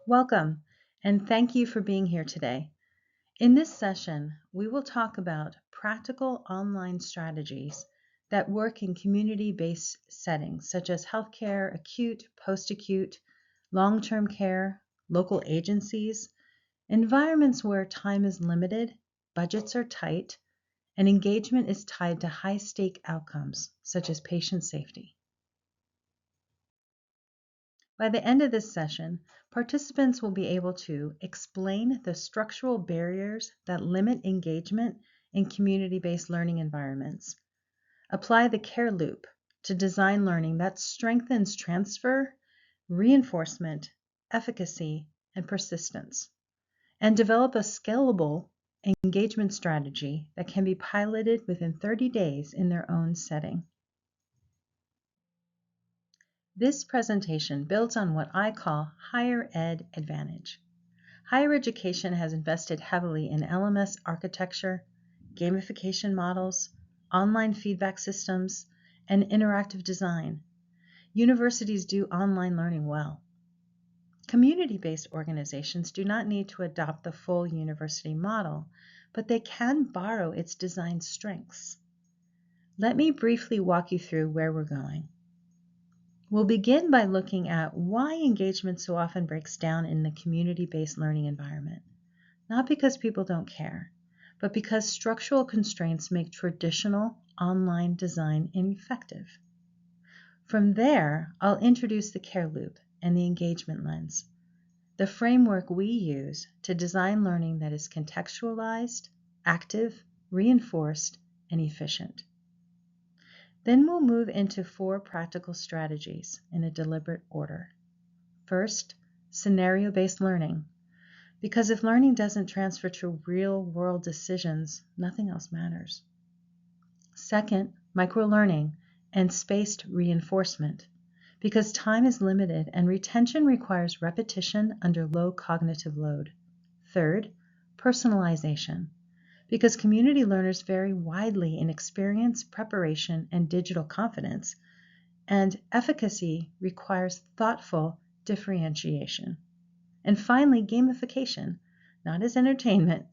Welcome, and thank you for being here today. In this session, we will talk about practical online strategies that work in community-based settings such as healthcare, acute, post-acute, long-term care, local agencies, environments where time is limited, budgets are tight, and engagement is tied to high-stake outcomes such as patient safety. By the end of this session, participants will be able to explain the structural barriers that limit engagement in community-based learning environments, apply the care loop to design learning that strengthens transfer, reinforcement, efficacy, and persistence, and develop a scalable engagement strategy that can be piloted within 30 days in their own setting. This presentation builds on what I call higher ed advantage. Higher education has invested heavily in LMS architecture, gamification models, online feedback systems, and interactive design. Universities do online learning well. Community-based organizations do not need to adopt the full university model, but they can borrow its design strengths. Let me briefly walk you through where we're going. We'll begin by looking at why engagement so often breaks down in the community-based learning environment. Not because people don't care, but because structural constraints make traditional online design ineffective. From there, I'll introduce the care loop and the engagement lens, the framework we use to design learning that is contextualized, active, reinforced, and efficient. Then we'll move into 4 practical strategies in a deliberate order. First, scenario-based learning, because if learning doesn't transfer to real-world decisions, nothing else matters. Second, microlearning and spaced reinforcement, because time is limited and retention requires repetition under low cognitive load. Third, personalization, because community learners vary widely in experience, preparation, and digital confidence, and efficacy requires thoughtful differentiation. And finally, gamification, not as entertainment,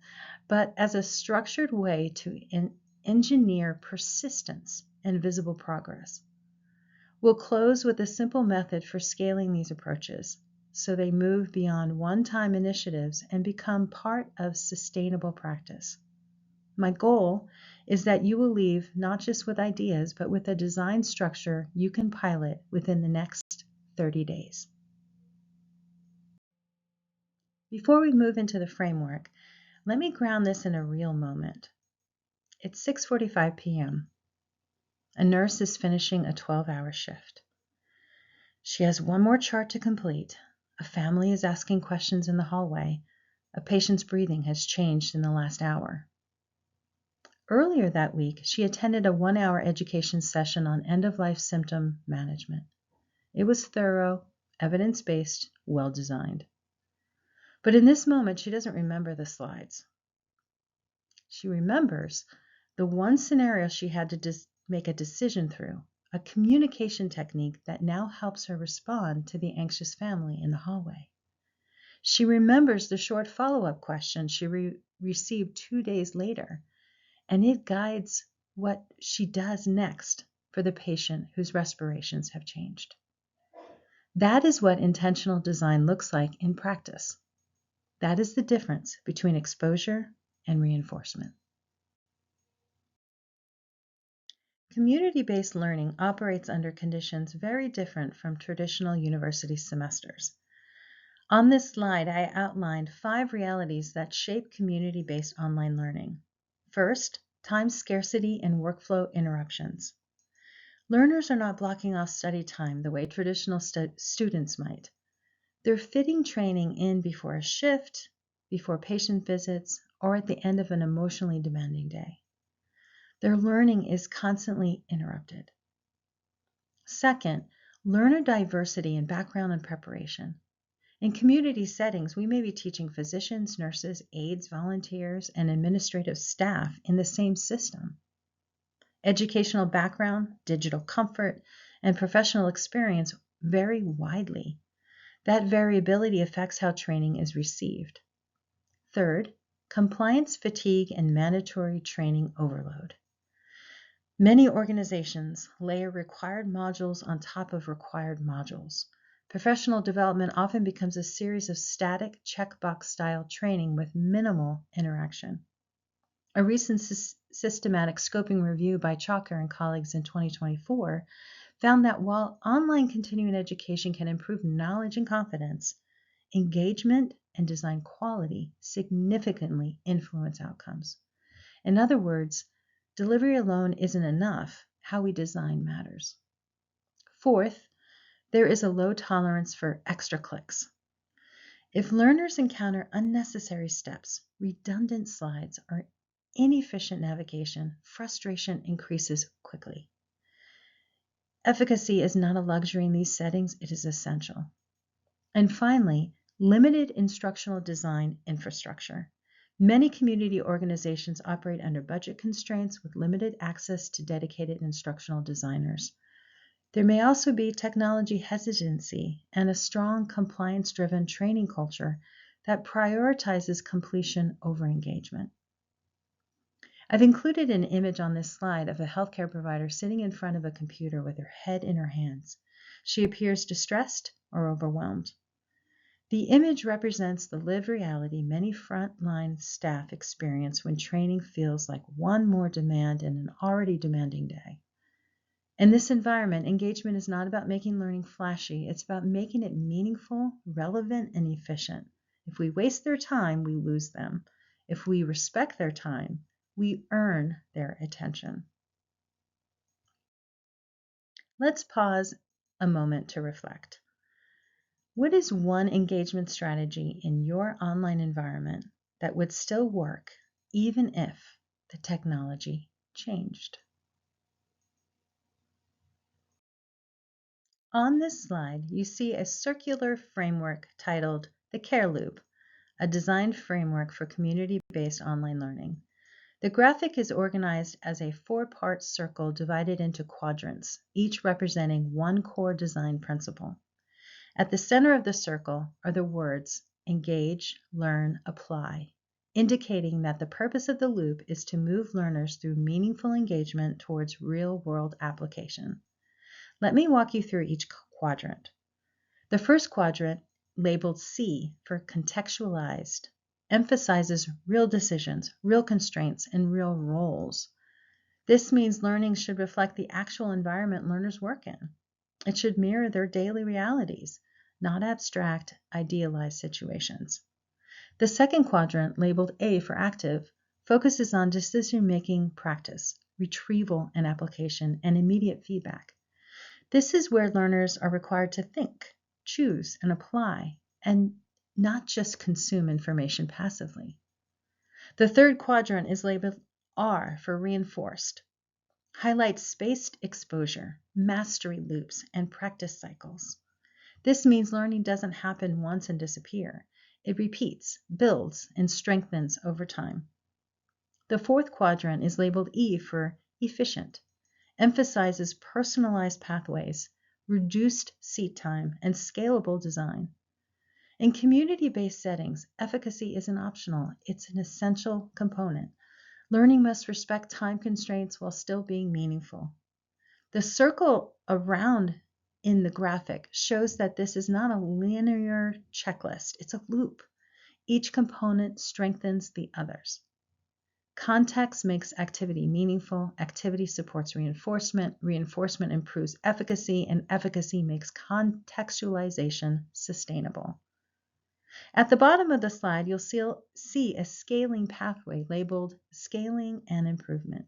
but as a structured way to engineer persistence and visible progress. We'll close with a simple method for scaling these approaches so they move beyond one-time initiatives and become part of sustainable practice. My goal is that you will leave not just with ideas, but with a design structure you can pilot within the next 30 days. Before we move into the framework, let me ground this in a real moment. It's 6:45 p.m. A nurse is finishing a 12-hour shift. She has one more chart to complete. A family is asking questions in the hallway. A patient's breathing has changed in the last hour. Earlier that week, she attended a 1-hour education session on end-of-life symptom management. It was thorough, evidence-based, well-designed. But in this moment, she doesn't remember the slides. She remembers the one scenario she had to make a decision through, a communication technique that now helps her respond to the anxious family in the hallway. She remembers the short follow-up question she received 2 days later, and it guides what she does next for the patient whose respirations have changed. That is what intentional design looks like in practice. That is the difference between exposure and reinforcement. Community-based learning operates under conditions very different from traditional university semesters. On this slide, I outlined 5 realities that shape community-based online learning. First, time scarcity and workflow interruptions. Learners are not blocking off study time the way traditional students might. They're fitting training in before a shift, before patient visits, or at the end of an emotionally demanding day. Their learning is constantly interrupted. Second, learner diversity in background and preparation. In community settings, we may be teaching physicians, nurses, aides, volunteers, and administrative staff in the same system. Educational background, digital comfort, and professional experience vary widely. That variability affects how training is received. Third, compliance fatigue and mandatory training overload. Many organizations layer required modules on top of required modules. Professional development often becomes a series of static checkbox style training with minimal interaction. A recent systematic scoping review by Chalker and colleagues in 2024 found that while online continuing education can improve knowledge and confidence, engagement and design quality significantly influence outcomes. In other words, delivery alone isn't enough. How we design matters. Fourth, there is a low tolerance for extra clicks. If learners encounter unnecessary steps, redundant slides, or inefficient navigation, frustration increases quickly. Efficacy is not a luxury in these settings, it is essential. And finally, limited instructional design infrastructure. Many community organizations operate under budget constraints with limited access to dedicated instructional designers. There may also be technology hesitancy and a strong compliance-driven training culture that prioritizes completion over engagement. I've included an image on this slide of a healthcare provider sitting in front of a computer with her head in her hands. She appears distressed or overwhelmed. The image represents the lived reality many frontline staff experience when training feels like one more demand in an already demanding day. In this environment, engagement is not about making learning flashy, it's about making it meaningful, relevant, and efficient. If we waste their time, we lose them. If we respect their time, we earn their attention. Let's pause a moment to reflect. What is one engagement strategy in your online environment that would still work even if the technology changed? On this slide, you see a circular framework titled the Care Loop, a design framework for community-based online learning. The graphic is organized as a four-part circle divided into quadrants, each representing one core design principle. At the center of the circle are the words engage, learn, apply, indicating that the purpose of the loop is to move learners through meaningful engagement towards real-world application. Let me walk you through each quadrant. The first quadrant, labeled C for contextualized, emphasizes real decisions, real constraints, and real roles. This means learning should reflect the actual environment learners work in. It should mirror their daily realities, not abstract, idealized situations. The second quadrant, labeled A for active, focuses on decision-making practice, retrieval and application, and immediate feedback. This is where learners are required to think, choose, and apply, and not just consume information passively. The third quadrant is labeled R for reinforced, highlights spaced exposure, mastery loops, and practice cycles. This means learning doesn't happen once and disappear. It repeats, builds, and strengthens over time. The fourth quadrant is labeled E for efficient, emphasizes personalized pathways, reduced seat time, and scalable design. In community-based settings, efficacy isn't optional, it's an essential component. Learning must respect time constraints while still being meaningful. The circle around in the graphic shows that this is not a linear checklist, it's a loop. Each component strengthens the others. Context makes activity meaningful, activity supports reinforcement, reinforcement improves efficacy, and efficacy makes contextualization sustainable. At the bottom of the slide, you'll see a scaling pathway labeled Scaling and Improvement.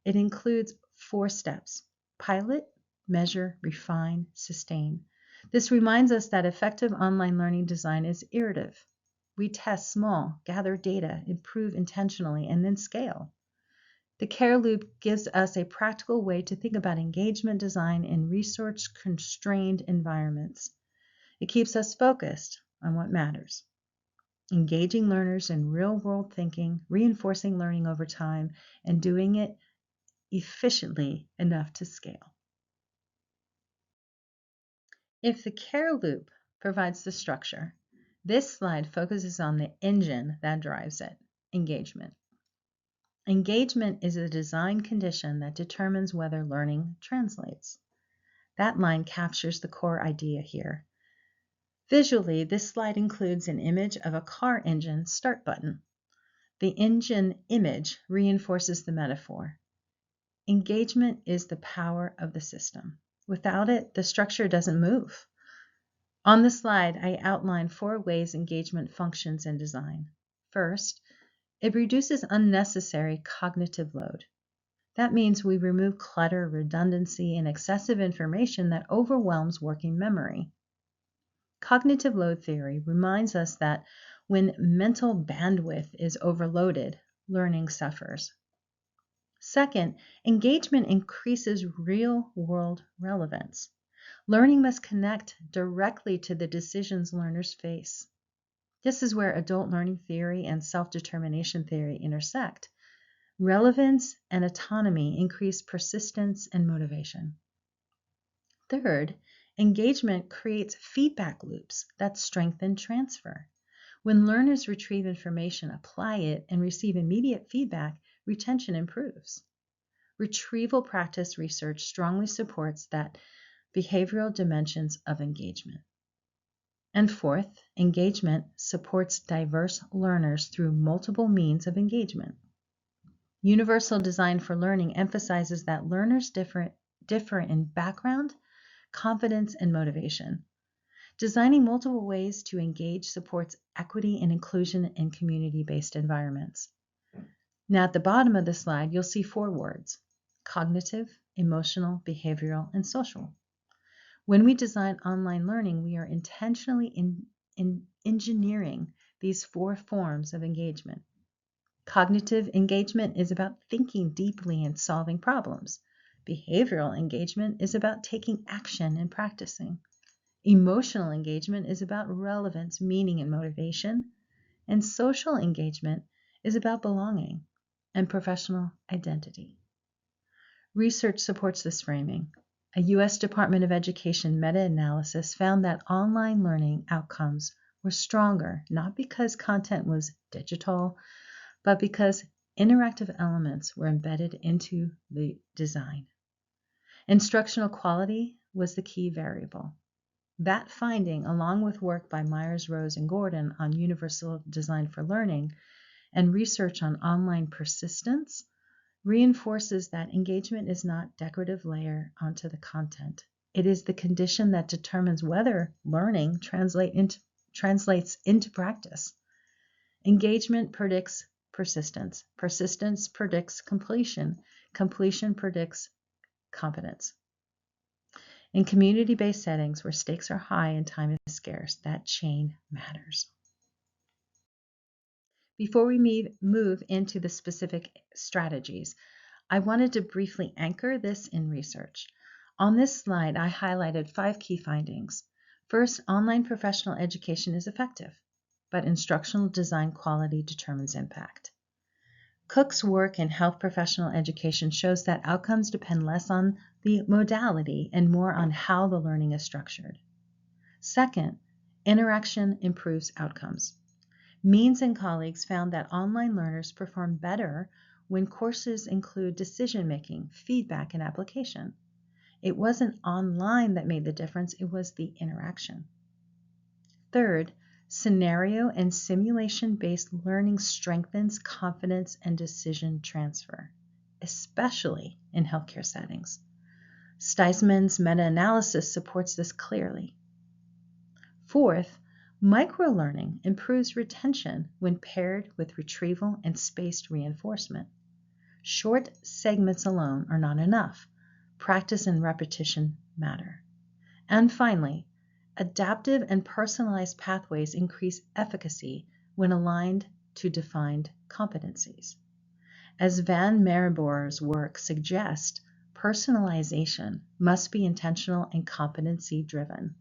It includes 4 steps: pilot, measure, refine, sustain. This reminds us that effective online learning design is iterative. We test small, gather data, improve intentionally, and then scale. The Care Loop gives us a practical way to think about engagement design in resource-constrained environments. It keeps us focused on what matters: engaging learners in real-world thinking, reinforcing learning over time, and doing it efficiently enough to scale. If the Care Loop provides the structure. This slide focuses on the engine that drives it, engagement. Engagement is a design condition that determines whether learning translates. That line captures the core idea here. Visually, this slide includes an image of a car engine start button. The engine image reinforces the metaphor. Engagement is the power of the system. Without it, the structure doesn't move. On the slide, I outline 4 ways engagement functions in design. First, it reduces unnecessary cognitive load. That means we remove clutter, redundancy, and excessive information that overwhelms working memory. Cognitive load theory reminds us that when mental bandwidth is overloaded, learning suffers. Second, engagement increases real-world relevance. Learning must connect directly to the decisions learners face. This is where adult learning theory and self-determination theory intersect. Relevance and autonomy increase persistence and motivation. Third, engagement creates feedback loops that strengthen transfer. When learners retrieve information, apply it, and receive immediate feedback, retention improves. Retrieval practice research strongly supports that behavioral dimensions of engagement. And fourth, engagement supports diverse learners through multiple means of engagement. Universal design for learning emphasizes that learners differ in background, confidence, and motivation. Designing multiple ways to engage supports equity and inclusion in community-based environments. Now at the bottom of the slide, you'll see 4 words: cognitive, emotional, behavioral, and social. When we design online learning, we are intentionally engineering these 4 forms of engagement. Cognitive engagement is about thinking deeply and solving problems. Behavioral engagement is about taking action and practicing. Emotional engagement is about relevance, meaning, and motivation. And social engagement is about belonging and professional identity. Research supports this framing. A U.S. Department of Education meta-analysis found that online learning outcomes were stronger, not because content was digital, but because interactive elements were embedded into the design. Instructional quality was the key variable. That finding, along with work by Myers, Rose, and Gordon on universal design for learning and research on online persistence, reinforces that engagement is not decorative layer onto the content. It is the condition that determines whether learning translates into practice. Engagement predicts persistence. Persistence predicts completion. Completion predicts competence. In community-based settings where stakes are high and time is scarce, that chain matters. Before we move into the specific strategies, I wanted to briefly anchor this in research. On this slide, I highlighted 5 key findings. First, online professional education is effective, but instructional design quality determines impact. Cook's work in health professional education shows that outcomes depend less on the modality and more on how the learning is structured. Second, interaction improves outcomes. Means and colleagues found that online learners perform better when courses include decision-making, feedback, and application. It wasn't online that made the difference, it was the interaction. Third, scenario and simulation-based learning strengthens confidence and decision transfer, especially in healthcare settings. Steisman's meta-analysis supports this clearly. Fourth, microlearning improves retention when paired with retrieval and spaced reinforcement. Short segments alone are not enough. Practice and repetition matter. And finally, adaptive and personalized pathways increase efficacy when aligned to defined competencies. As Van Maribor's work suggests, personalization must be intentional and competency-driven.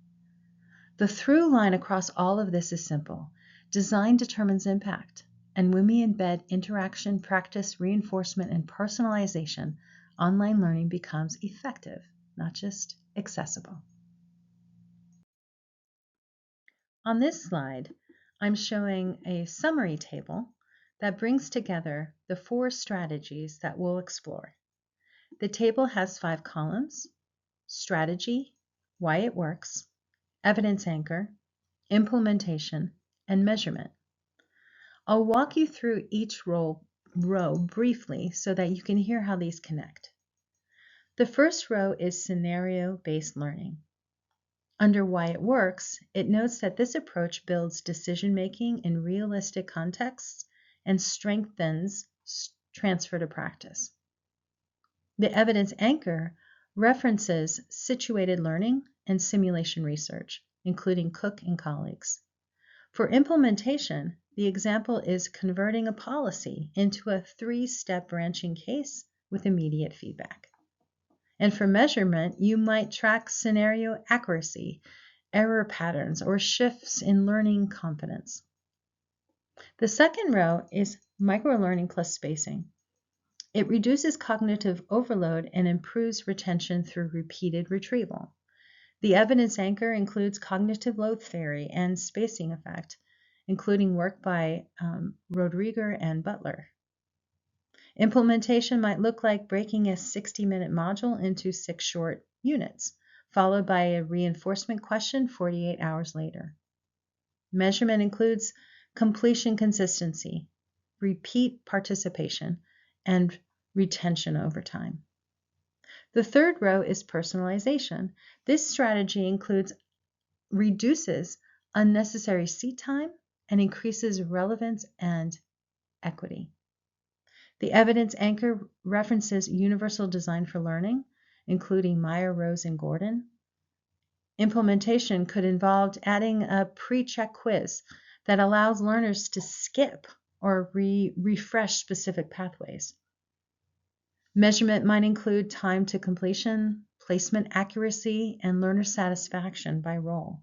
The through line across all of this is simple. Design determines impact, and when we embed interaction, practice, reinforcement, and personalization, online learning becomes effective, not just accessible. On this slide, I'm showing a summary table that brings together the 4 strategies that we'll explore. The table has 5 columns: strategy, why it works, evidence anchor, implementation, and measurement. I'll walk you through each row briefly so that you can hear how these connect. The first row is scenario-based learning. Under why it works, it notes that this approach builds decision-making in realistic contexts and strengthens transfer to practice. The evidence anchor references situated learning and simulation research, including Cook and colleagues. For implementation, the example is converting a policy into a 3-step branching case with immediate feedback. And for measurement, you might track scenario accuracy, error patterns, or shifts in learning confidence. The second row is microlearning plus spacing. It reduces cognitive overload and improves retention through repeated retrieval. The evidence anchor includes cognitive load theory and spacing effect, including work by Rodriguez and Butler. Implementation might look like breaking a 60-minute module into 6 short units, followed by a reinforcement question 48 hours later. Measurement includes completion consistency, repeat participation, and retention over time. The third row is personalization. This strategy reduces unnecessary seat time and increases relevance and equity. The evidence anchor references universal design for learning, including Meyer, Rose, and Gordon. Implementation could involve adding a pre-check quiz that allows learners to skip or refresh specific pathways. Measurement might include time to completion, placement accuracy, and learner satisfaction by role.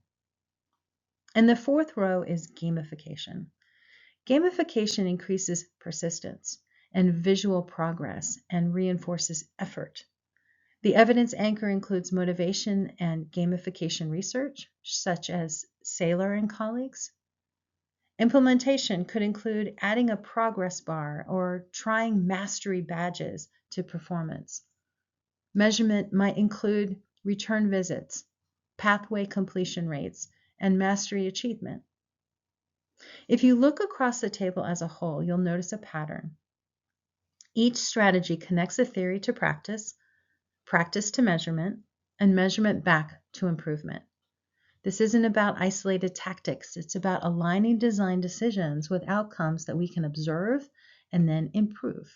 And the fourth row is gamification. Gamification increases persistence and visual progress and reinforces effort. The evidence anchor includes motivation and gamification research, such as Saylor and colleagues. Implementation could include adding a progress bar or trying mastery badges to performance. Measurement might include return visits, pathway completion rates, and mastery achievement. If you look across the table as a whole, you'll notice a pattern. Each strategy connects a theory to practice, practice to measurement, and measurement back to improvement. This isn't about isolated tactics. It's about aligning design decisions with outcomes that we can observe and then improve.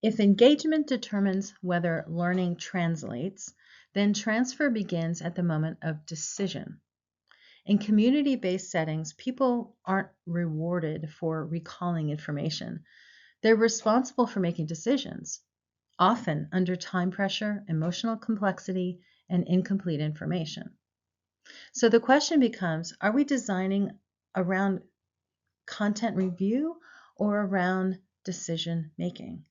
If engagement determines whether learning translates, then transfer begins at the moment of decision. In community-based settings, people aren't rewarded for recalling information. They're responsible for making decisions, often under time pressure, emotional complexity, and incomplete information. So the question becomes, are we designing around content review or around decision making?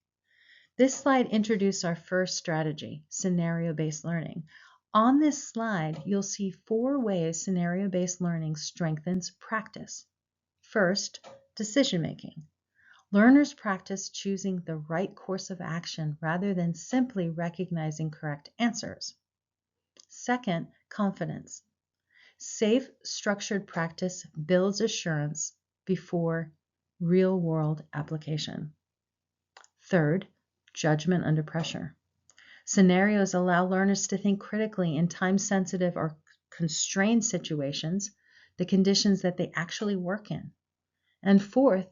This slide introduced our first strategy, scenario-based learning. On this slide, you'll see 4 ways scenario-based learning strengthens practice. First, decision-making. Learners practice choosing the right course of action rather than simply recognizing correct answers. Second, confidence. Safe, structured practice builds assurance before real-world application. Third, judgment under pressure. Scenarios allow learners to think critically in time-sensitive or constrained situations, the conditions that they actually work in. And fourth,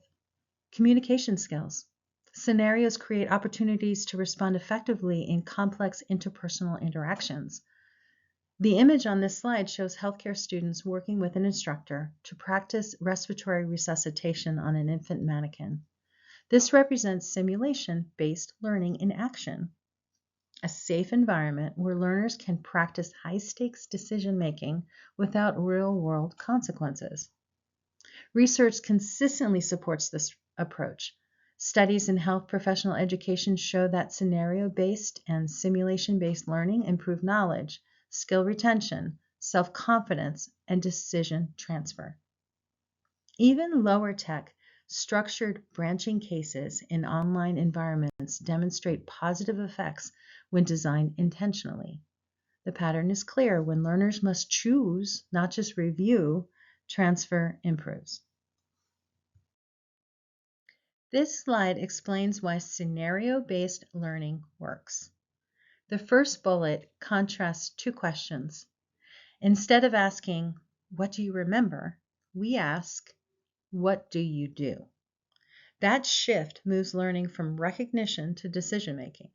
communication skills. Scenarios create opportunities to respond effectively in complex interpersonal interactions. The image on this slide shows healthcare students working with an instructor to practice respiratory resuscitation on an infant mannequin. This represents simulation-based learning in action, a safe environment where learners can practice high-stakes decision-making without real-world consequences. Research consistently supports this approach. Studies in health professional education show that scenario-based and simulation-based learning improve knowledge, skill retention, self-confidence, and decision transfer. Even lower tech, structured branching cases in online environments demonstrate positive effects when designed intentionally. The pattern is clear. When learners must choose, not just review, transfer improves. This slide explains why scenario-based learning works. The first bullet contrasts two questions. Instead of asking, "What do you remember?" we ask, "What do you do?" That shift moves learning from recognition to decision-making.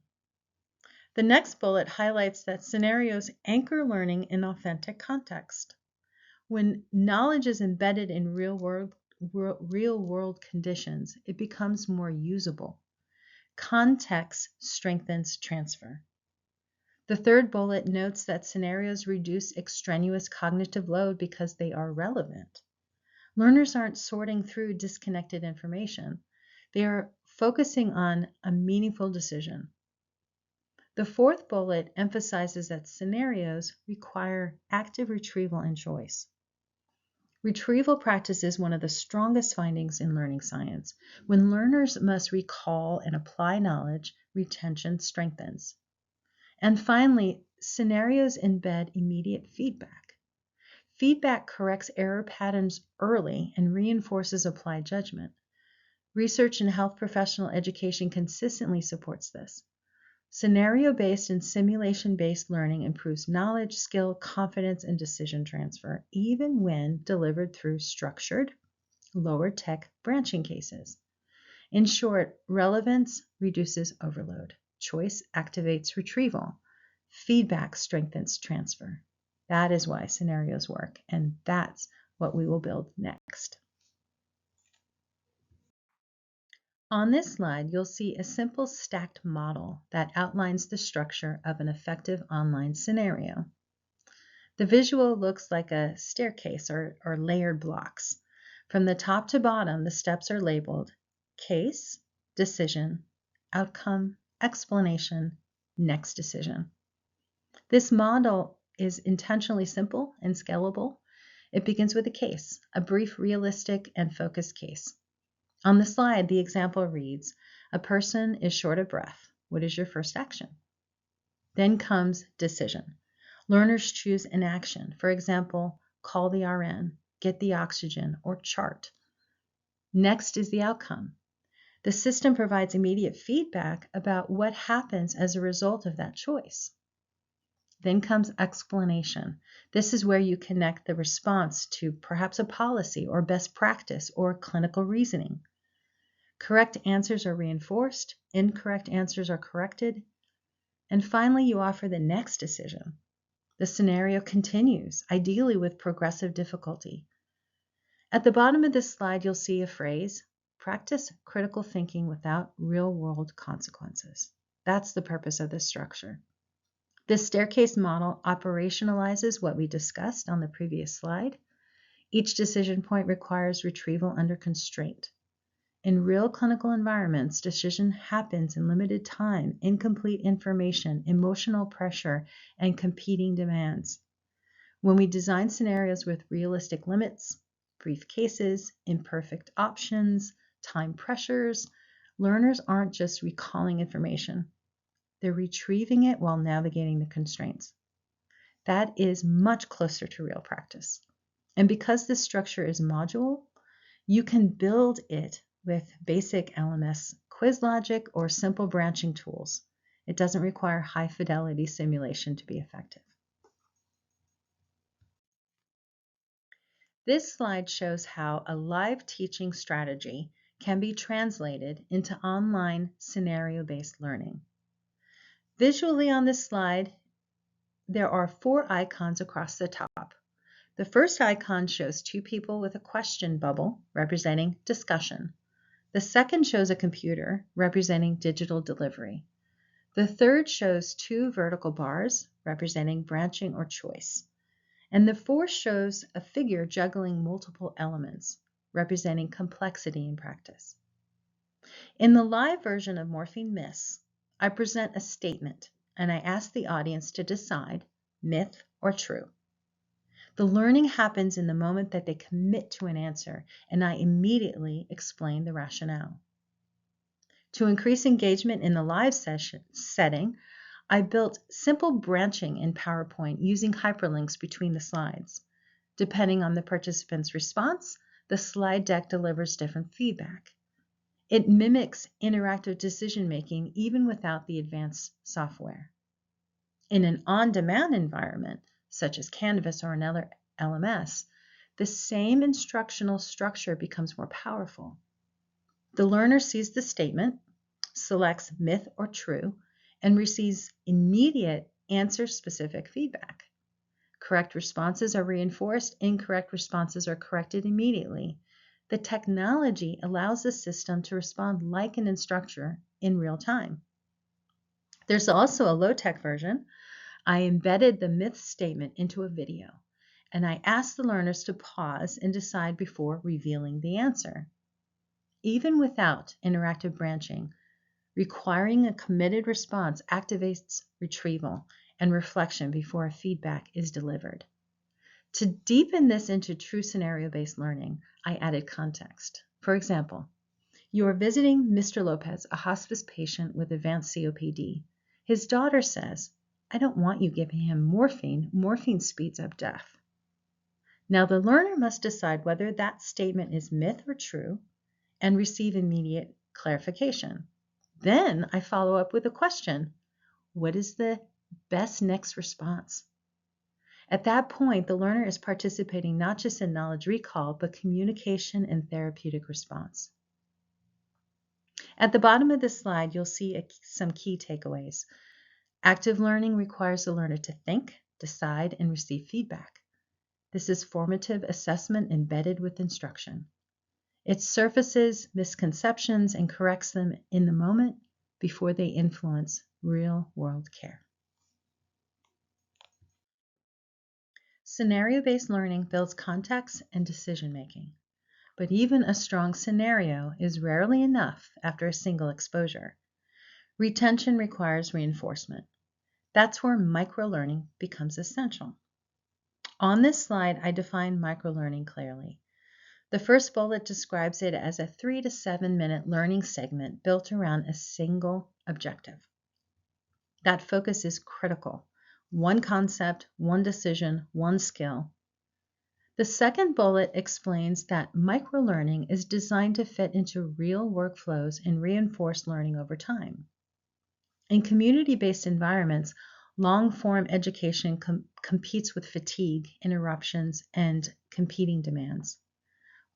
The next bullet highlights that scenarios anchor learning in authentic context. When knowledge is embedded in real-world conditions, it becomes more usable. Context strengthens transfer. The third bullet notes that scenarios reduce extraneous cognitive load because they are relevant. Learners aren't sorting through disconnected information. They are focusing on a meaningful decision. The fourth bullet emphasizes that scenarios require active retrieval and choice. Retrieval practice is one of the strongest findings in learning science. When learners must recall and apply knowledge, retention strengthens. And finally, scenarios embed immediate feedback. Feedback corrects error patterns early and reinforces applied judgment. Research in health professional education consistently supports this. Scenario-based and simulation-based learning improves knowledge, skill, confidence, and decision transfer, even when delivered through structured, lower-tech branching cases. In short, relevance reduces overload. Choice activates retrieval. Feedback strengthens transfer. That is why scenarios work, and that's what we will build next. On this slide, you'll see a simple stacked model that outlines the structure of an effective online scenario. The visual looks like a staircase or layered blocks. From the top to bottom, the steps are labeled case, decision, outcome, explanation, next decision. This model is intentionally simple and scalable. It begins with a case, a brief, realistic, and focused case. On the slide, the example reads, a person is short of breath. What is your first action? Then comes decision. Learners choose an action. For example, call the RN, get the oxygen, or chart. Next is the outcome. The system provides immediate feedback about what happens as a result of that choice. Then comes explanation. This is where you connect the response to perhaps a policy or best practice or clinical reasoning. Correct answers are reinforced, incorrect answers are corrected, and finally you offer the next decision. The scenario continues, ideally with progressive difficulty. At the bottom of this slide, you'll see a phrase, practice critical thinking without real-world consequences. That's the purpose of this structure. This staircase model operationalizes what we discussed on the previous slide. Each decision point requires retrieval under constraint. In real clinical environments, decision happens in limited time, incomplete information, emotional pressure, and competing demands. When we design scenarios with realistic limits, brief cases, imperfect options, time pressures, learners aren't just recalling information. They're retrieving it while navigating the constraints. That is much closer to real practice. And because this structure is modular, you can build it with basic LMS quiz logic or simple branching tools. It doesn't require high fidelity simulation to be effective. This slide shows how a live teaching strategy can be translated into online scenario-based learning. Visually on this slide, there are 4 icons across the top. The first icon shows 2 people with a question bubble representing discussion. The second shows a computer representing digital delivery. The third shows 2 vertical bars representing branching or choice. And the fourth shows a figure juggling multiple elements representing complexity in practice. In the live version of Morphine Myths, I present a statement and I ask the audience to decide myth or true. The learning happens in the moment that they commit to an answer, and I immediately explain the rationale. To increase engagement in the live setting, I built simple branching in PowerPoint using hyperlinks between the slides. Depending on the participant's response, the slide deck delivers different feedback. It mimics interactive decision-making even without the advanced software. In an on-demand environment, such as Canvas or another LMS, the same instructional structure becomes more powerful. The learner sees the statement, selects myth or true, and receives immediate answer-specific feedback. Correct responses are reinforced, incorrect responses are corrected immediately. The technology allows the system to respond like an instructor in real time. There's also a low-tech version. I embedded the myth statement into a video, and I asked the learners to pause and decide before revealing the answer. Even without interactive branching, requiring a committed response activates retrieval and reflection before a feedback is delivered. To deepen this into true scenario-based learning, I added context. For example, you are visiting Mr. Lopez, a hospice patient with advanced COPD. His daughter says, "I don't want you giving him morphine. Morphine speeds up death." Now the learner must decide whether that statement is myth or true and receive immediate clarification. Then I follow up with a question. What is the best next response? At that point, the learner is participating not just in knowledge recall, but communication and therapeutic response. At the bottom of this slide, you'll see some key takeaways. Active learning requires the learner to think, decide, and receive feedback. This is formative assessment embedded with instruction. It surfaces misconceptions and corrects them in the moment before they influence real-world care. Scenario-based learning builds context and decision-making, but even a strong scenario is rarely enough after a single exposure. Retention requires reinforcement. That's where microlearning becomes essential. On this slide, I define microlearning clearly. The first bullet describes it as a 3 to 7 minute learning segment built around a single objective. That focus is critical. One concept, one decision, one skill. The second bullet explains that microlearning is designed to fit into real workflows and reinforce learning over time. In community-based environments, long-form education competes with fatigue, interruptions, and competing demands.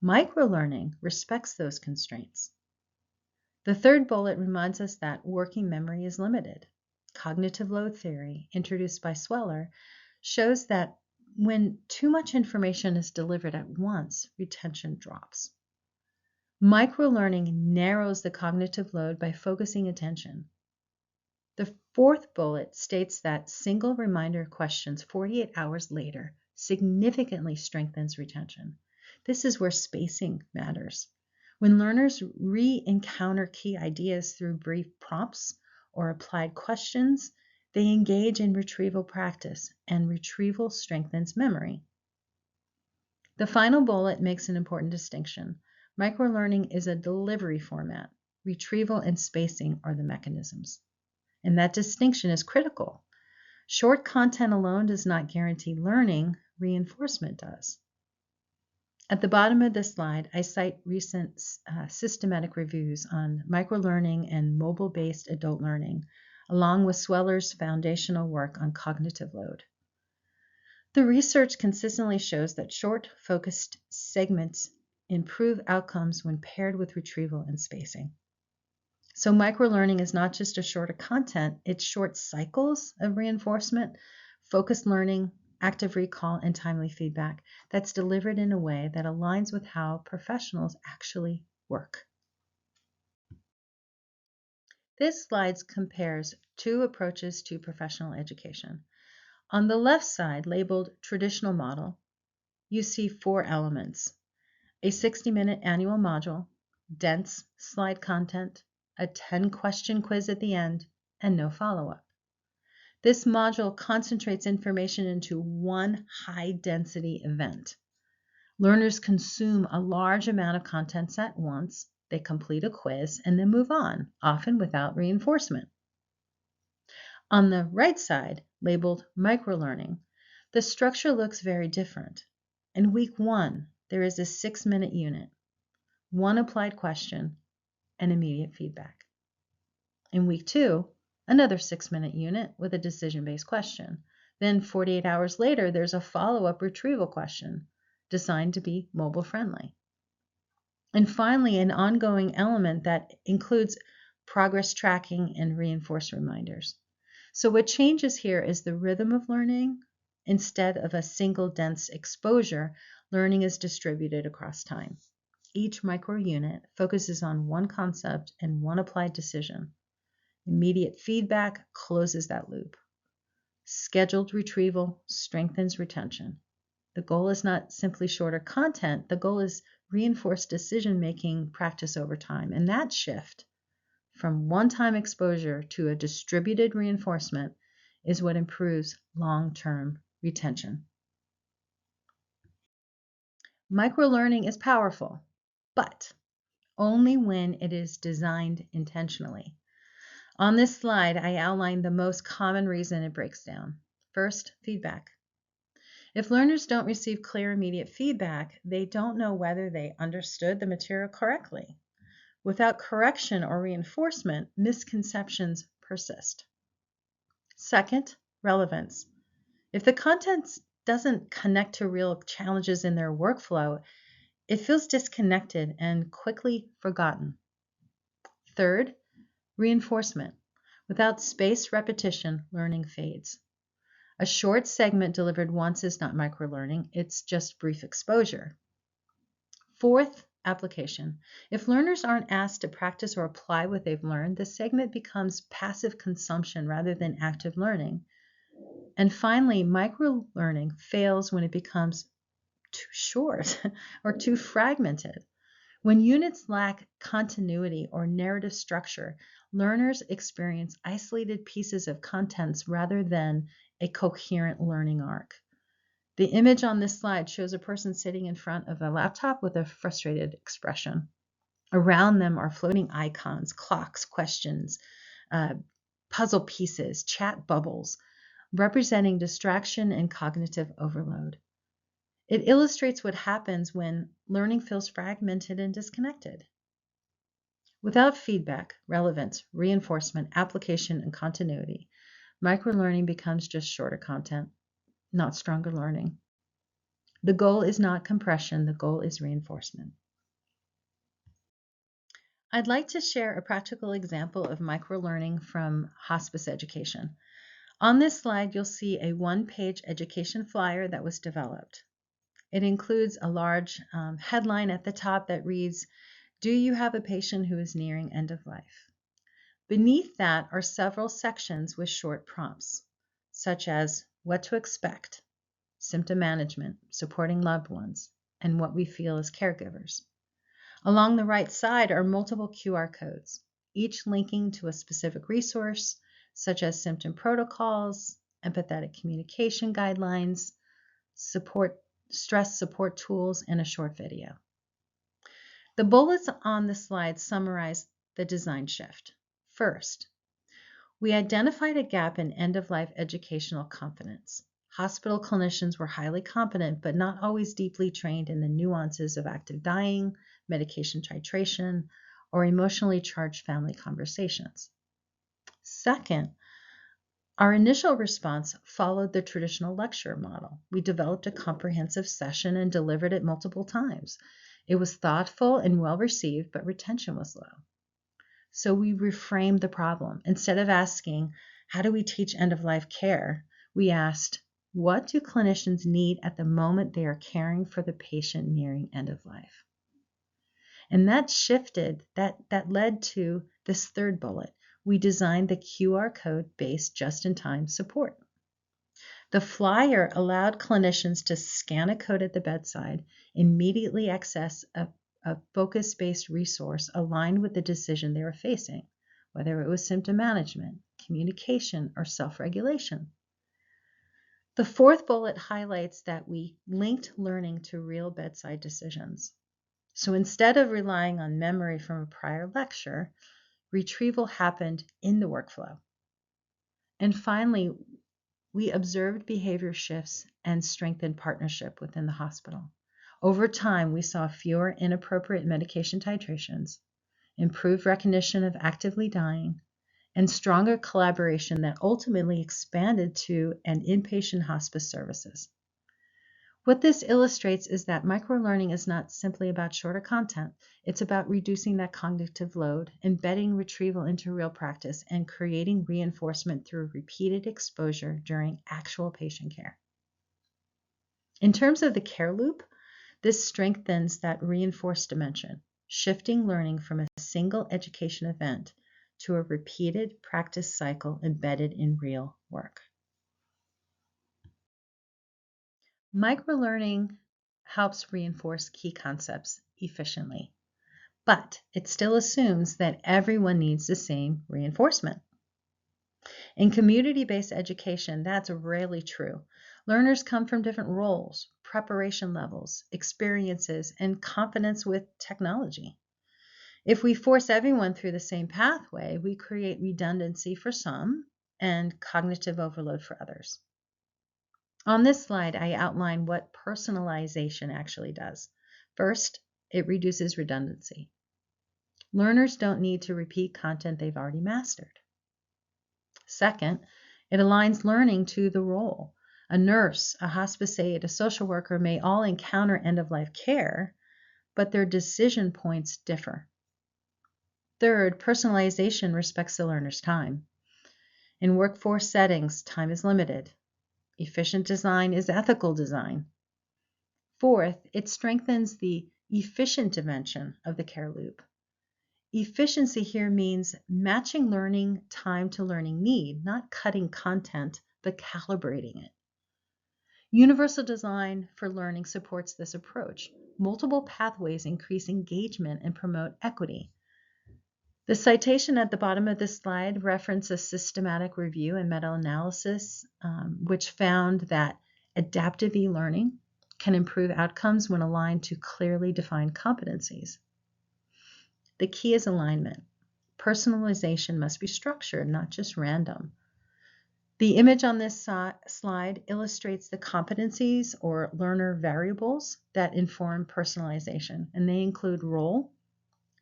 Microlearning respects those constraints. The third bullet reminds us that working memory is limited. Cognitive load theory, introduced by Sweller, shows that when too much information is delivered at once, retention drops. Microlearning narrows the cognitive load by focusing attention. The fourth bullet states that single reminder questions 48 hours later significantly strengthens retention. This is where spacing matters. When learners re-encounter key ideas through brief prompts or applied questions, they engage in retrieval practice, and retrieval strengthens memory. The final bullet makes an important distinction. Microlearning is a delivery format. Retrieval and spacing are the mechanisms. And that distinction is critical. Short content alone does not guarantee learning, reinforcement does. At the bottom of this slide, I cite recent systematic reviews on microlearning and mobile-based adult learning, along with Sweller's foundational work on cognitive load. The research consistently shows that short, focused segments improve outcomes when paired with retrieval and spacing. So microlearning is not just a shorter content, it's short cycles of reinforcement, focused learning, active recall, and timely feedback that's delivered in a way that aligns with how professionals actually work. This slide compares two approaches to professional education. On the left side, labeled traditional model, you see 4 elements: a 60-minute annual module, dense slide content, a 10-question quiz at the end, and no follow-up. This module concentrates information into one high-density event. Learners consume a large amount of contents at once, they complete a quiz, and then move on, often without reinforcement. On the right side, labeled microlearning, the structure looks very different. In week 1, there is a 6-minute unit, one applied question, and immediate feedback. In week 2, another 6-minute unit with a decision-based question. Then 48 hours later, there's a follow-up retrieval question designed to be mobile-friendly. And finally, an ongoing element that includes progress tracking and reinforced reminders. So what changes here is the rhythm of learning. Instead of a single dense exposure, learning is distributed across time. Each micro unit focuses on one concept and one applied decision. Immediate feedback closes that loop. Scheduled retrieval strengthens retention. The goal is not simply shorter content. The goal is reinforced decision-making practice over time. And that shift from one-time exposure to a distributed reinforcement is what improves long-term retention. Microlearning is powerful, but only when it is designed intentionally. On this slide, I outlined the most common reason it breaks down. First, feedback. If learners don't receive clear, immediate feedback, they don't know whether they understood the material correctly. Without correction or reinforcement, misconceptions persist. Second, relevance. If the content doesn't connect to real challenges in their workflow, it feels disconnected and quickly forgotten. Third, reinforcement. Without spaced repetition, learning fades. A short segment delivered once is not microlearning, it's just brief exposure. Fourth, application. If learners aren't asked to practice or apply what they've learned, the segment becomes passive consumption rather than active learning. And finally, microlearning fails when it becomes too short or too fragmented. When units lack continuity or narrative structure, learners experience isolated pieces of contents rather than a coherent learning arc. The image on this slide shows a person sitting in front of a laptop with a frustrated expression. Around them are floating icons, clocks, questions, puzzle pieces, chat bubbles, representing distraction and cognitive overload. It illustrates what happens when learning feels fragmented and disconnected. Without feedback, relevance, reinforcement, application, and continuity, microlearning becomes just shorter content, not stronger learning. The goal is not compression, the goal is reinforcement. I'd like to share a practical example of microlearning from hospice education. On this slide, you'll see a one-page education flyer that was developed. It includes a large headline at the top that reads, "Do you have a patient who is nearing end of life?" Beneath that are several sections with short prompts, such as what to expect, symptom management, supporting loved ones, and what we feel as caregivers. Along the right side are multiple QR codes, each linking to a specific resource, such as symptom protocols, empathetic communication guidelines, stress support tools, and a short video. The bullets on the slide summarize the design shift. First, we identified a gap in end-of-life educational competence. Hospital clinicians were highly competent, but not always deeply trained in the nuances of active dying, medication titration, or emotionally charged family conversations. Second, our initial response followed the traditional lecture model. We developed a comprehensive session and delivered it multiple times. It was thoughtful and well received, but retention was low. So we reframed the problem. Instead of asking, how do we teach end-of-life care? We asked, what do clinicians need at the moment they are caring for the patient nearing end of life? And that shifted, that led to this third bullet. We designed the QR code-based just-in-time support. The flyer allowed clinicians to scan a code at the bedside, immediately access a focus-based resource aligned with the decision they were facing, whether it was symptom management, communication, or self-regulation. The fourth bullet highlights that we linked learning to real bedside decisions. So instead of relying on memory from a prior lecture, retrieval happened in the workflow. And finally, we observed behavior shifts and strengthened partnership within the hospital. Over time, we saw fewer inappropriate medication titrations, improved recognition of actively dying, and stronger collaboration that ultimately expanded to and inpatient hospice services. What this illustrates is that microlearning is not simply about shorter content. It's about reducing that cognitive load, embedding retrieval into real practice, and creating reinforcement through repeated exposure during actual patient care. In terms of the care loop, this strengthens that reinforced dimension, shifting learning from a single education event to a repeated practice cycle embedded in real work. Microlearning helps reinforce key concepts efficiently, but it still assumes that everyone needs the same reinforcement. In community-based education, that's rarely true. Learners come from different roles, preparation levels, experiences, and confidence with technology. If we force everyone through the same pathway, we create redundancy for some and cognitive overload for others. On this slide, I outline what personalization actually does. First, it reduces redundancy. Learners don't need to repeat content they've already mastered. Second, it aligns learning to the role. A nurse, a hospice aide, a social worker may all encounter end-of-life care, but their decision points differ. Third, personalization respects the learner's time. In workforce settings, time is limited. Efficient design is ethical design. Fourth, it strengthens the efficient dimension of the care loop. Efficiency here means matching learning time to learning need, not cutting content, but calibrating it. Universal design for learning supports this approach. Multiple pathways increase engagement and promote equity. The citation at the bottom of this slide references a systematic review and meta-analysis, which found that adaptive e-learning can improve outcomes when aligned to clearly defined competencies. The key is alignment. Personalization must be structured, not just random. The image on this slide illustrates the competencies or learner variables that inform personalization, and they include role,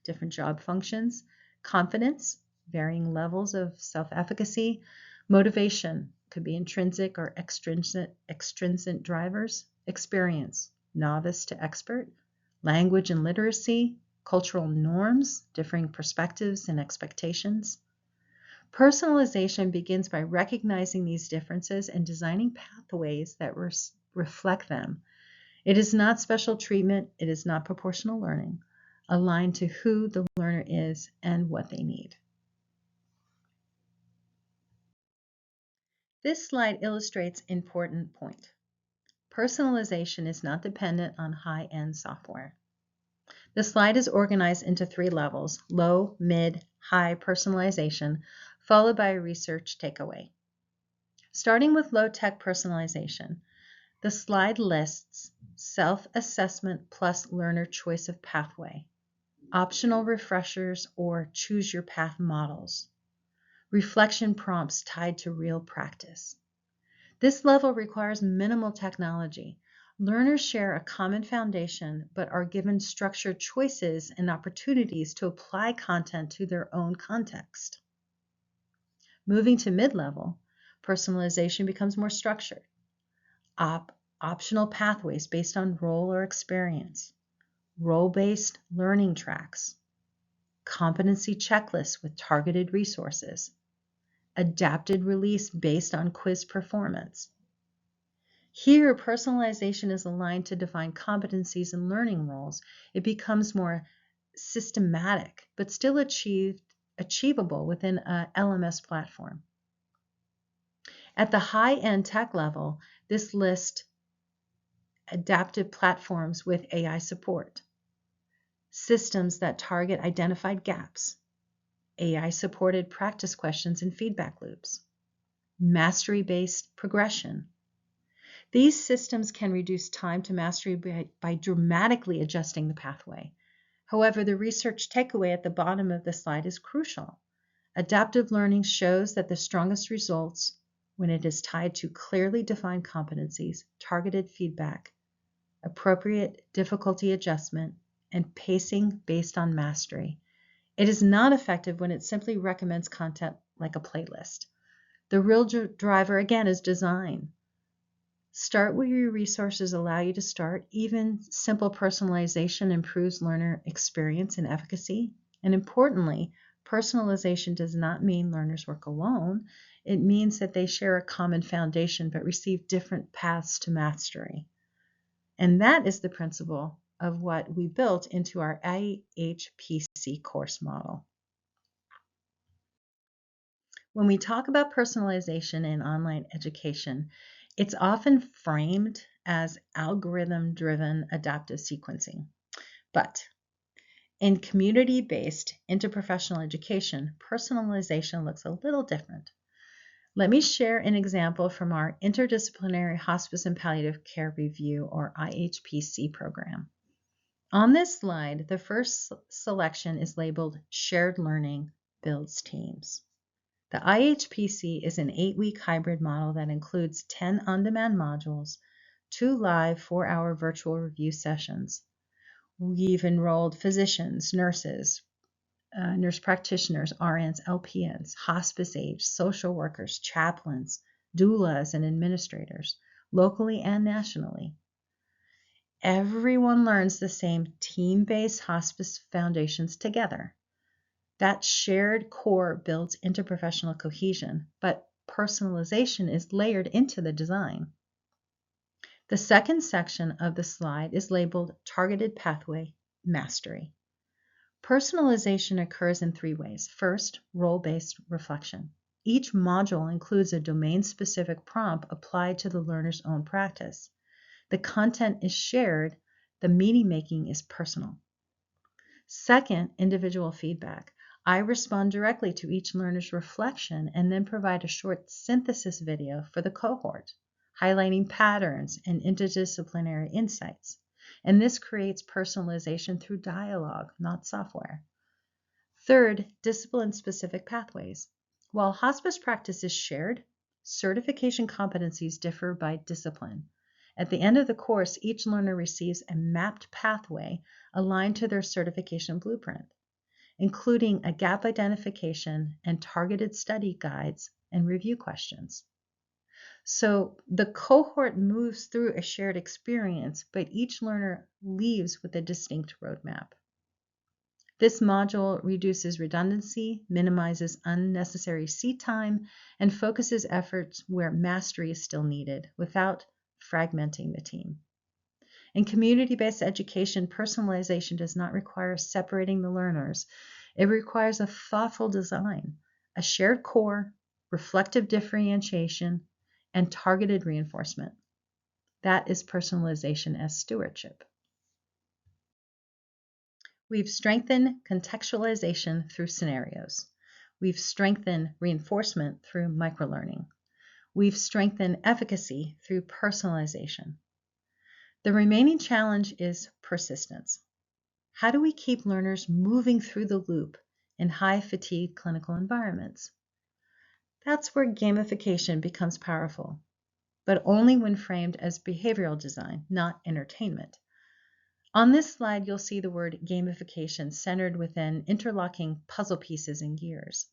different job functions, confidence, varying levels of self-efficacy, motivation, could be intrinsic or extrinsic drivers, experience, novice to expert, language and literacy, cultural norms, differing perspectives and expectations. Personalization begins by recognizing these differences and designing pathways that reflect them. It is not special treatment, it is not proportional learning, aligned to who the learner is and what they need. This slide illustrates an important point. Personalization is not dependent on high-end software. The slide is organized into 3 levels: low, mid, high personalization, followed by a research takeaway. Starting with low-tech personalization, the slide lists self-assessment plus learner choice of pathway, optional refreshers or choose your path models, reflection prompts tied to real practice. This level requires minimal technology. Learners share a common foundation but are given structured choices and opportunities to apply content to their own context. Moving to mid-level, personalization becomes more structured. Optional pathways based on role or experience, role-based learning tracks, competency checklists with targeted resources, adapted release based on quiz performance. Here, personalization is aligned to define competencies and learning roles. It becomes more systematic, but still achievable within a LMS platform. At the high-end tech level, this lists adaptive platforms with AI support, systems that target identified gaps, AI-supported practice questions and feedback loops, mastery-based progression. These systems can reduce time to mastery by dramatically adjusting the pathway. However, the research takeaway at the bottom of the slide is crucial. Adaptive learning shows that the strongest results when it is tied to clearly defined competencies, targeted feedback, appropriate difficulty adjustment, and pacing based on mastery. It is not effective when it simply recommends content like a playlist. The real driver, again, is design. Start where your resources allow you to start. Even simple personalization improves learner experience and efficacy. And importantly, personalization does not mean learners work alone. It means that they share a common foundation but receive different paths to mastery. And that is the principle of what we built into our IHPC course model. When we talk about personalization in online education, it's often framed as algorithm-driven adaptive sequencing. But in community-based interprofessional education, personalization looks a little different. Let me share an example from our Interdisciplinary Hospice and Palliative Care Review, or IHPC program. On this slide, the first selection is labeled Shared Learning Builds Teams. The IHPC is an 8-week hybrid model that includes 10 on-demand modules, 2 live 4-hour virtual review sessions. We've enrolled physicians, nurses, nurse practitioners, RNs, LPNs, hospice aides, social workers, chaplains, doulas, and administrators, locally and nationally. Everyone learns the same team-based hospice foundations together. That shared core builds interprofessional cohesion, but personalization is layered into the design. The second section of the slide is labeled Targeted Pathway Mastery. Personalization occurs in 3 ways. First, role-based reflection. Each module includes a domain-specific prompt applied to the learner's own practice. The content is shared, the meaning making is personal. Second, individual feedback. I respond directly to each learner's reflection and then provide a short synthesis video for the cohort, highlighting patterns and interdisciplinary insights. And this creates personalization through dialogue, not software. Third, discipline-specific pathways. While hospice practice is shared, certification competencies differ by discipline. At the end of the course, each learner receives a mapped pathway aligned to their certification blueprint, including a gap identification and targeted study guides and review questions. So the cohort moves through a shared experience, but each learner leaves with a distinct roadmap. This module reduces redundancy, minimizes unnecessary seat time, and focuses efforts where mastery is still needed without fragmenting the team. In community-based education, personalization does not require separating the learners. It requires a thoughtful design, a shared core, reflective differentiation, and targeted reinforcement. That is personalization as stewardship. We've strengthened contextualization through scenarios. We've strengthened reinforcement through microlearning. We've strengthened efficacy through personalization. The remaining challenge is persistence. How do we keep learners moving through the loop in high-fatigue clinical environments? That's where gamification becomes powerful, but only when framed as behavioral design, not entertainment. On this slide, you'll see the word gamification centered within interlocking puzzle pieces and gears.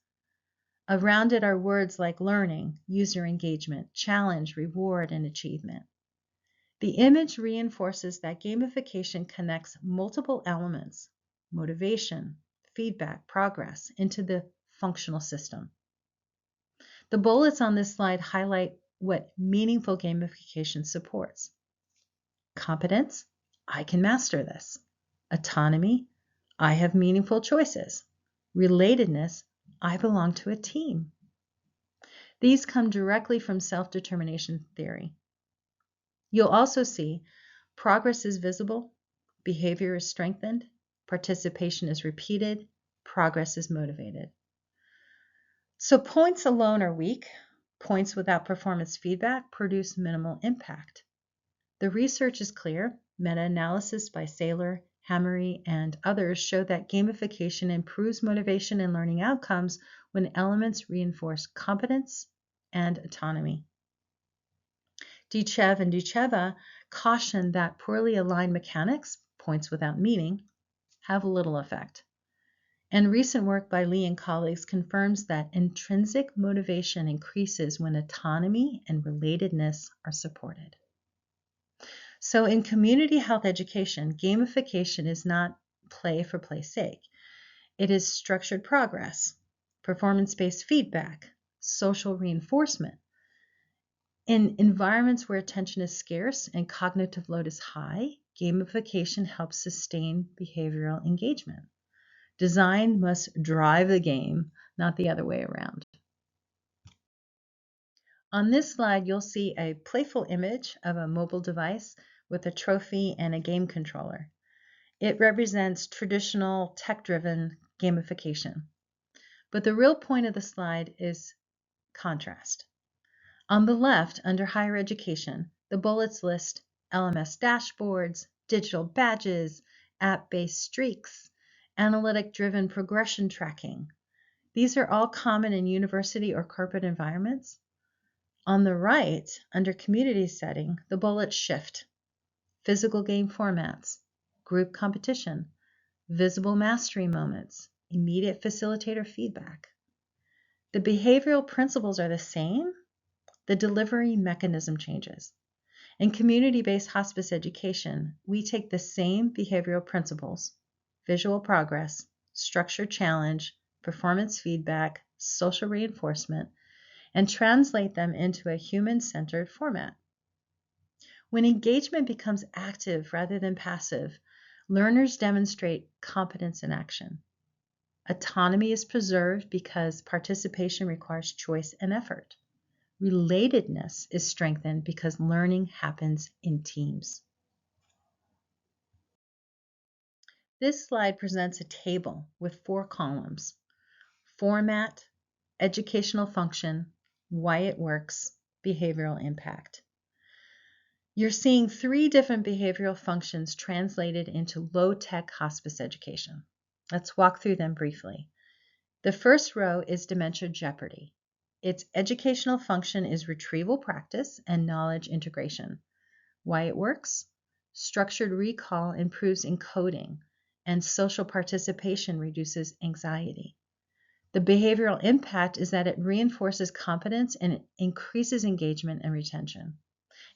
Around it are words like learning, user engagement, challenge, reward, and achievement. The image reinforces that gamification connects multiple elements, motivation, feedback, progress, into the functional system. The bullets on this slide highlight what meaningful gamification supports. Competence, I can master this. Autonomy, I have meaningful choices. Relatedness, I belong to a team. These come directly from self-determination theory. You'll also see progress is visible, behavior is strengthened, participation is repeated, progress is motivated. So points alone are weak. Points without performance feedback produce minimal impact. The research is clear. Meta-analysis by Saylor, Hammery, and others show that gamification improves motivation and learning outcomes when elements reinforce competence and autonomy. Dichev and Ducheva caution that poorly aligned mechanics, points without meaning, have little effect. And recent work by Lee and colleagues confirms that intrinsic motivation increases when autonomy and relatedness are supported. So in community health education, gamification is not play for play's sake. It is structured progress, performance-based feedback, social reinforcement. In environments where attention is scarce and cognitive load is high, gamification helps sustain behavioral engagement. Design must drive the game, not the other way around. On this slide, you'll see a playful image of a mobile device with a trophy and a game controller. It represents traditional tech-driven gamification. But the real point of the slide is contrast. On the left, under higher education, the bullets list LMS dashboards, digital badges, app-based streaks, analytic-driven progression tracking. These are all common in university or corporate environments. On the right, under community setting, the bullets shift. Physical game formats, group competition, visible mastery moments, immediate facilitator feedback. The behavioral principles are the same. The delivery mechanism changes. In community-based hospice education, we take the same behavioral principles, visual progress, structured challenge, performance feedback, social reinforcement, and translate them into a human-centered format. When engagement becomes active rather than passive, learners demonstrate competence in action. Autonomy is preserved because participation requires choice and effort. Relatedness is strengthened because learning happens in teams. This slide presents a table with 4 columns: format, educational function, why it works, behavioral impact. You're seeing 3 different behavioral functions translated into low-tech hospice education. Let's walk through them briefly. The first row is dementia jeopardy. Its educational function is retrieval practice and knowledge integration. Why it works? Structured recall improves encoding, and social participation reduces anxiety. The behavioral impact is that it reinforces competence and it increases engagement and retention.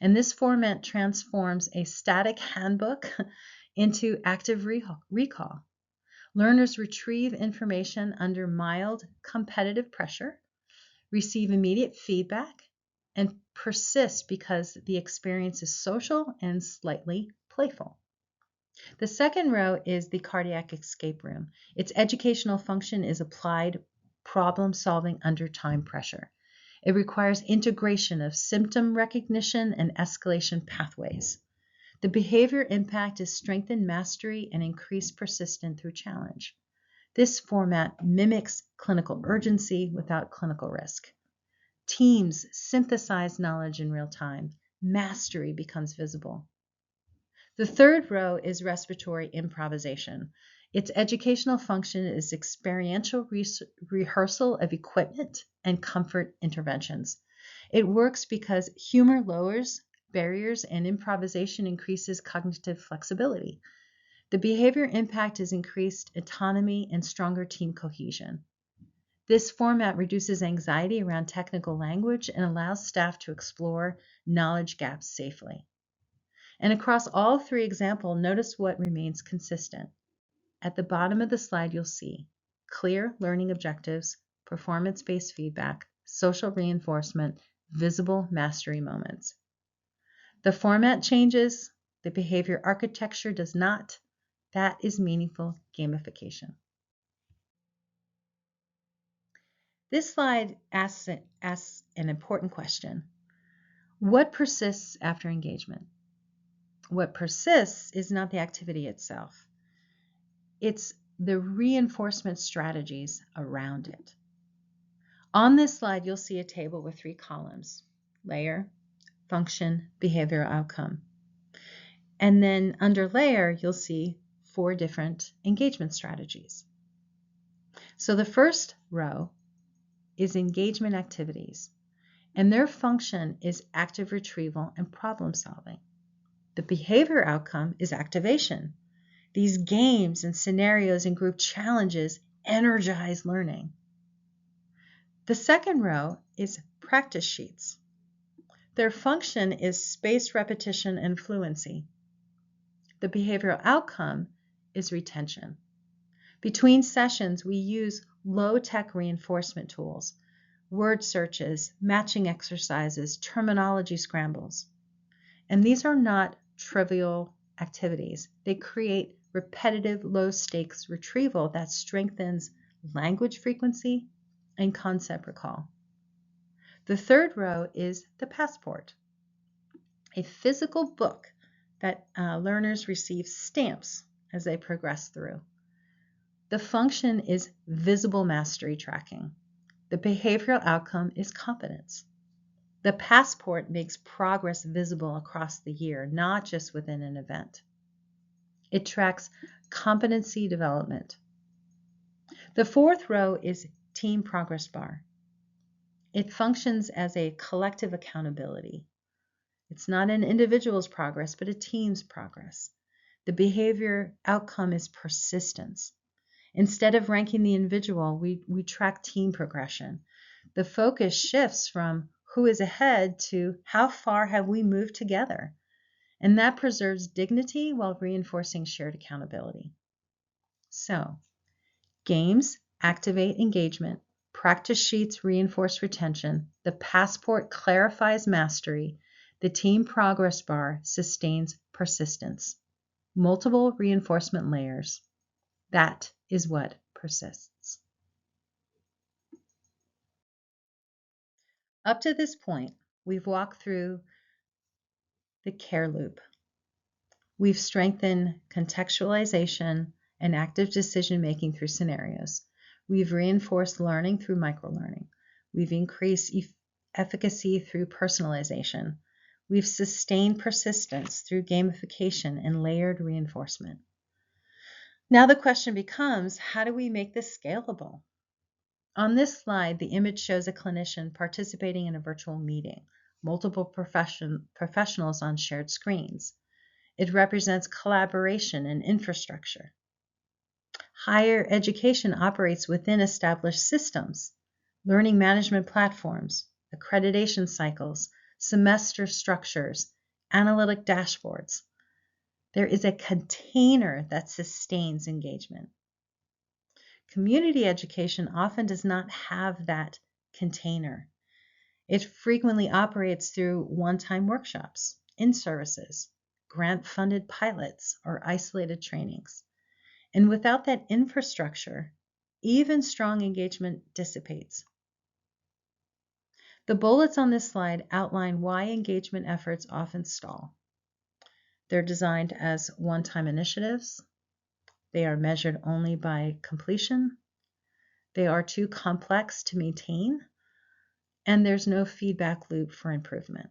And this format transforms a static handbook into active recall. Learners retrieve information under mild competitive pressure, receive immediate feedback, and persist because the experience is social and slightly playful. The second row is the cardiac escape room. Its educational function is applied problem solving under time pressure. It requires integration of symptom recognition and escalation pathways. The behavior impact is strengthened mastery and increased persistence through challenge. This format mimics clinical urgency without clinical risk. Teams synthesize knowledge in real time. Mastery becomes visible. The third row is respiratory improvisation. Its educational function is experiential rehearsal of equipment and comfort interventions. It works because humor lowers barriers and improvisation increases cognitive flexibility. The behavior impact is increased autonomy and stronger team cohesion. This format reduces anxiety around technical language and allows staff to explore knowledge gaps safely. And across all 3 examples, notice what remains consistent. At the bottom of the slide, you'll see clear learning objectives, performance-based feedback, social reinforcement, visible mastery moments. The format changes, the behavior architecture does not. That is meaningful gamification. This slide asks an important question. What persists after engagement? What persists is not the activity itself. It's the reinforcement strategies around it. On this slide, you'll see a table with 3 columns: layer, function, behavioral outcome. And then under layer, you'll see 4 different engagement strategies. So the first row is engagement activities, and their function is active retrieval and problem solving. The behavior outcome is activation. These games and scenarios and group challenges energize learning. The second row is practice sheets. Their function is spaced repetition and fluency. The behavioral outcome is retention. Between sessions, we use low-tech reinforcement tools, word searches, matching exercises, terminology scrambles. And these are not trivial activities. They create repetitive, low-stakes retrieval that strengthens language frequency and concept recall. The third row is the passport, a physical book that learners receive stamps as they progress through. The function is visible mastery tracking. The behavioral outcome is competence. The passport makes progress visible across the year, not just within an event. It tracks competency development. The fourth row is team progress bar. It functions as a collective accountability. It's not an individual's progress, but a team's progress. The behavior outcome is persistence. Instead of ranking the individual, we track team progression. The focus shifts from who is ahead to how far have we moved together. And that preserves dignity while reinforcing shared accountability. So, games activate engagement, practice sheets reinforce retention, the passport clarifies mastery, the team progress bar sustains persistence. Multiple reinforcement layers. That is what persists. Up to this point, we've walked through the care loop. We've strengthened contextualization and active decision-making through scenarios. We've reinforced learning through microlearning. We've increased efficacy through personalization. We've sustained persistence through gamification and layered reinforcement. Now the question becomes, how do we make this scalable? On this slide, the image shows a clinician participating in a virtual meeting, multiple professionals on shared screens. It represents collaboration and infrastructure. Higher education operates within established systems, learning management platforms, accreditation cycles, semester structures, analytic dashboards. There is a container that sustains engagement. Community education often does not have that container. It frequently operates through one-time workshops, in-services, grant-funded pilots, or isolated trainings. And without that infrastructure, even strong engagement dissipates. The bullets on this slide outline why engagement efforts often stall. They're designed as one-time initiatives. They are measured only by completion. They are too complex to maintain. And there's no feedback loop for improvement.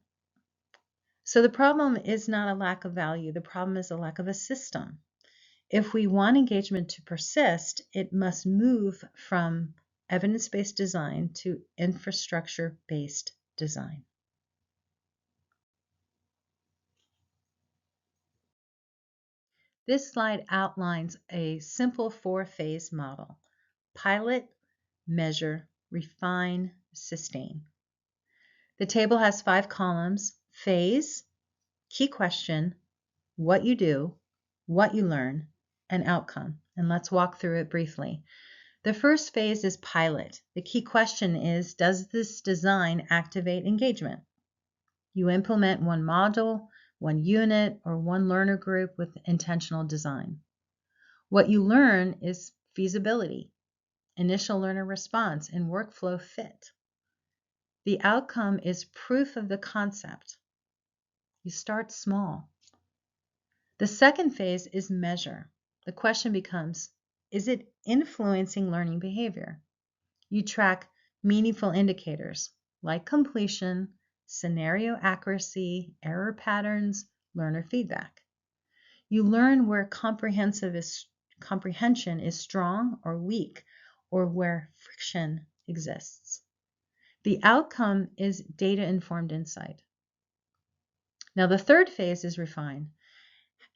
So the problem is not a lack of value. The problem is a lack of a system. If we want engagement to persist, it must move from evidence-based design to infrastructure-based design. This slide outlines a simple 4-phase model: pilot, measure, refine, sustain. The table has 5 columns: phase, key question, what you do, what you learn, and outcome. And let's walk through it briefly. The first phase is pilot. The key question is, does this design activate engagement? You implement one module, one unit, or one learner group with intentional design. What you learn is feasibility, initial learner response, and workflow fit. The outcome is proof of the concept. You start small. The second phase is measure. The question becomes, is it influencing learning behavior? You track meaningful indicators like completion, scenario accuracy, error patterns, learner feedback. You learn where comprehension is strong or weak, or where friction exists. The outcome is data-informed insight. Now, the third phase is refine.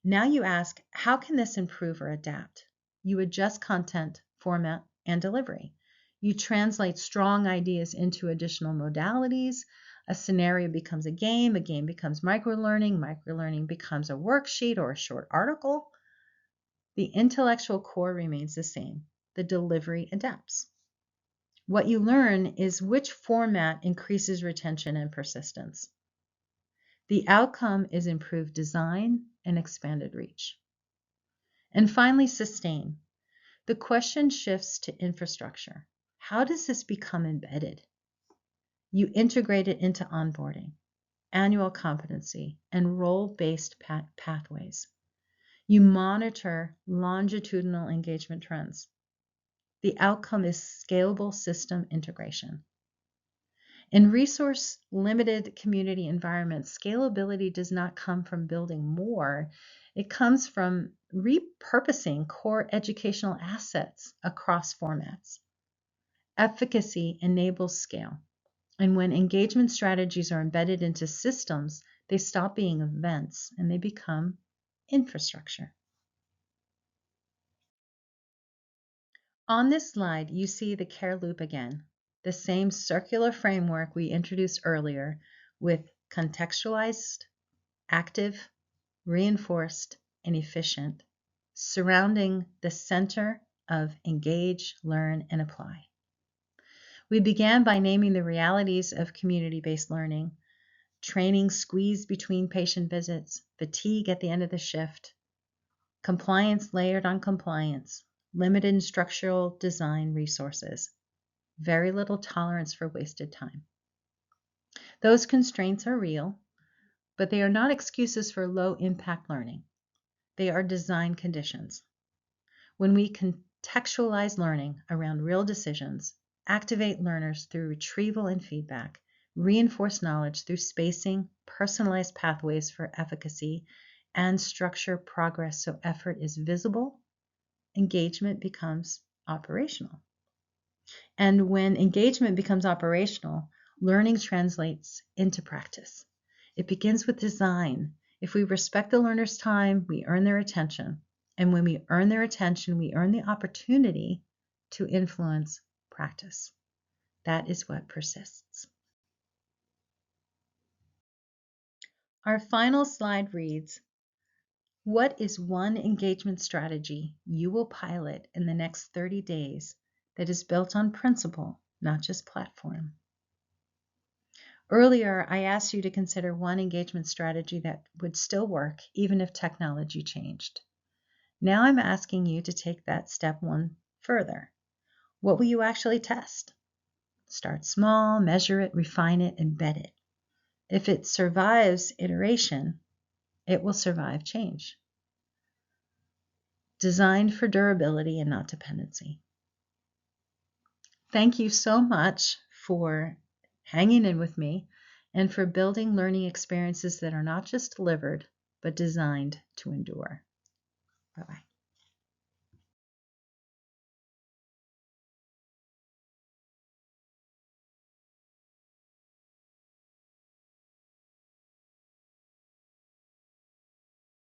Now you ask, how can this improve or adapt? You adjust content, format, and delivery. You translate strong ideas into additional modalities. A scenario becomes a game becomes microlearning becomes a worksheet or a short article. The intellectual core remains the same. The delivery adapts. What you learn is which format increases retention and persistence. The outcome is improved design and expanded reach. And finally, sustain. The question shifts to infrastructure. How does this become embedded? You integrate it into onboarding, annual competency, and role-based pathways. You monitor longitudinal engagement trends. The outcome is scalable system integration. In resource-limited community environments, scalability does not come from building more. It comes from repurposing core educational assets across formats. Efficacy enables scale. And when engagement strategies are embedded into systems, they stop being events and they become infrastructure. On this slide, you see the care loop again, the same circular framework we introduced earlier with contextualized, active, reinforced, and efficient, surrounding the center of engage, learn, and apply. We began by naming the realities of community-based learning, training squeezed between patient visits, fatigue at the end of the shift, compliance layered on compliance, limited instructional design resources, very little tolerance for wasted time. Those constraints are real, but they are not excuses for low-impact learning. They are design conditions. When we contextualize learning around real decisions, activate learners through retrieval and feedback, reinforce knowledge through spacing, personalized pathways for efficacy, and structure progress so effort is visible, engagement becomes operational. And when engagement becomes operational, learning translates into practice. It begins with design. If we respect the learner's time, we earn their attention. And when we earn their attention, we earn the opportunity to influence practice. That is what persists. Our final slide reads, what is one engagement strategy you will pilot in the next 30 days that is built on principle, not just platform? Earlier, I asked you to consider one engagement strategy that would still work even if technology changed. Now I'm asking you to take that step one further. What will you actually test? Start small, measure it, refine it, embed it. If it survives iteration, it will survive change. Designed for durability and not dependency. Thank you so much for hanging in with me and for building learning experiences that are not just delivered, but designed to endure. Bye-bye.